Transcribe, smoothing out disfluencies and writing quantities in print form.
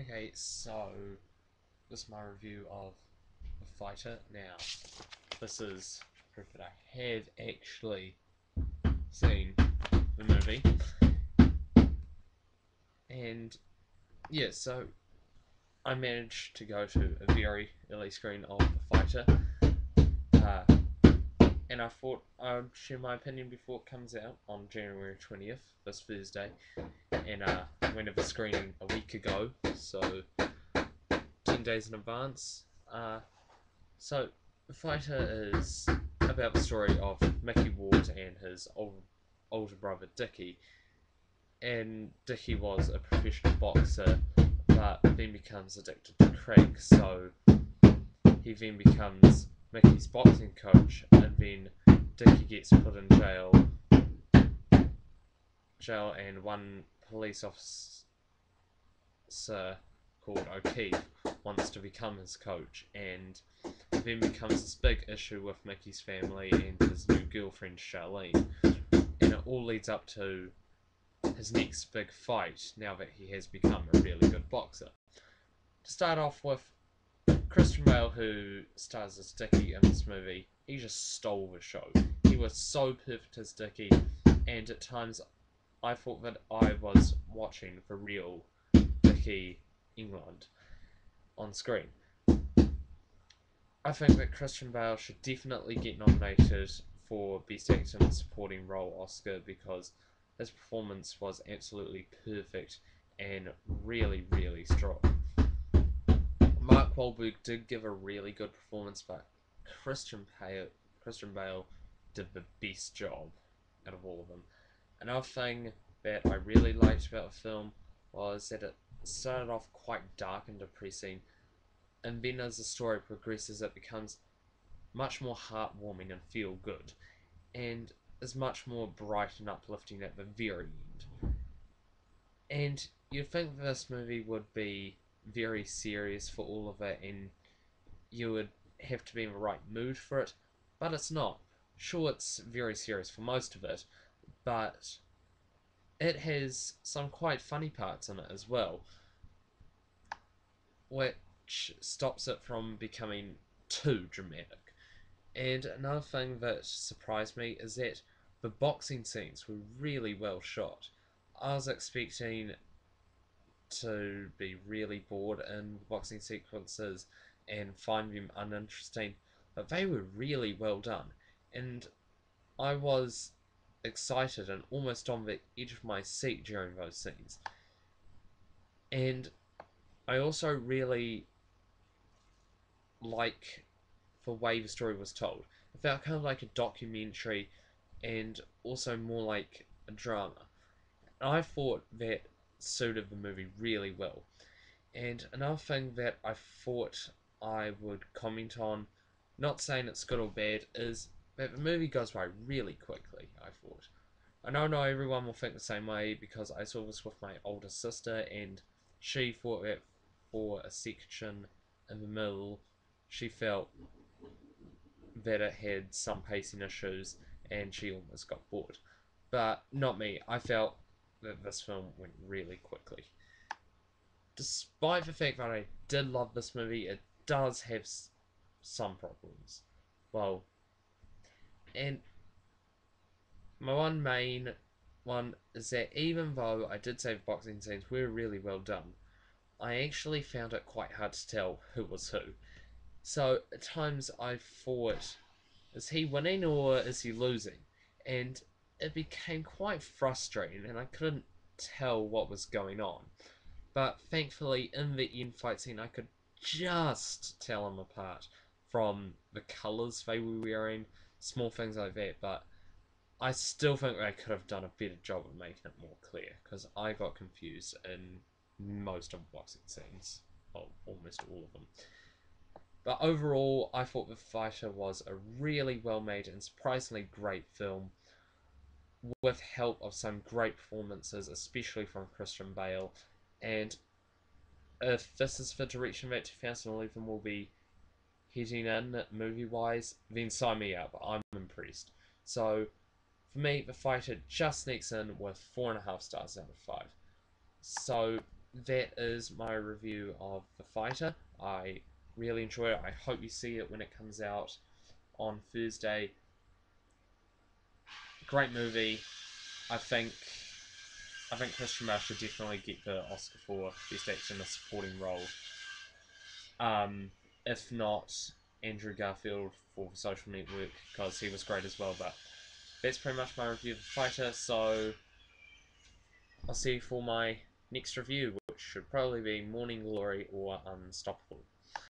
Okay, so this is my review of The Fighter. Now, this is proof that I have actually seen the movie. And yeah, so I managed to go to a very early screen of The Fighter. And I thought I'd share my opinion before it comes out on January 20th, this Thursday. And I went to the screening a week ago, so 10 days in advance. So, The Fighter is about the story of Mickey Ward and his older brother Dickie. And Dickie was a professional boxer, but then becomes addicted to crack, so he then becomes Mickey's boxing coach, and then Dickie gets put in jail, and one police officer called O'Keefe wants to become his coach, and then becomes this big issue with Mickey's family and his new girlfriend Charlene, and it all leads up to his next big fight now that he has become a really good boxer. To start off with, Christian Bale, who stars as Dickie in this movie, he just stole the show. He was so perfect as Dickie, and at times I thought that I was watching the real Dickie England on screen. I think that Christian Bale should definitely get nominated for Best Actor in a Supporting Role Oscar because his performance was absolutely perfect and really, really strong. Mark Whalberg did give a really good performance, but Christian Bale did the best job out of all of them. Another thing that I really liked about the film was that it started off quite dark and depressing, and then as the story progresses it becomes much more heartwarming and feel good, and is much more bright and uplifting at the very end. And you'd think this movie would be very serious for all of it, and you would have to be in the right mood for it, but it's not. Sure, it's very serious for most of it, but it has some quite funny parts in it as well, which stops it from becoming too dramatic. And another thing that surprised me is that the boxing scenes were really well shot. I was expecting to be really bored in boxing sequences and find them uninteresting, but they were really well done. And I was excited and almost on the edge of my seat during those scenes. And I also really like the way the story was told. It felt kind of like a documentary and also more like a drama. And I thought that suited the movie really well. And another thing that I thought I would comment on, not saying it's good or bad, is that the movie goes by really quickly, I thought. I know not everyone will think the same way because I saw this with my older sister and she thought that for a section in the middle she felt that it had some pacing issues and she almost got bored. But not me. I felt that this film went really quickly. Despite the fact that I did love this movie, it does have some problems. Well, and my one main one is that even though I did say the boxing scenes were really well done, I actually found it quite hard to tell who was who. So at times I thought, is he winning or is he losing? And it became quite frustrating and I couldn't tell what was going on. But thankfully, in the end fight scene, I could just tell them apart from the colours they were wearing, small things like that. But I still think they could have done a better job of making it more clear because I got confused in most of the boxing scenes, well, almost all of them. But overall, I thought The Fighter was a really well made and surprisingly great film with help of some great performances, especially from Christian Bale. And if this is the direction that 2011 will be heading in movie-wise, then sign me up. I'm impressed. So, for me, The Fighter just sneaks in with 4.5 stars out of 5. So, that is my review of The Fighter. I really enjoy it. I hope you see it when it comes out on Thursday. Great movie. I think I think Christian Bale should definitely get the Oscar for Best Actor in a Supporting Role. If not, Andrew Garfield for Social Network because he was great as well. But that's pretty much my review of The Fighter. So I'll see you for my next review, which should probably be Morning Glory or Unstoppable.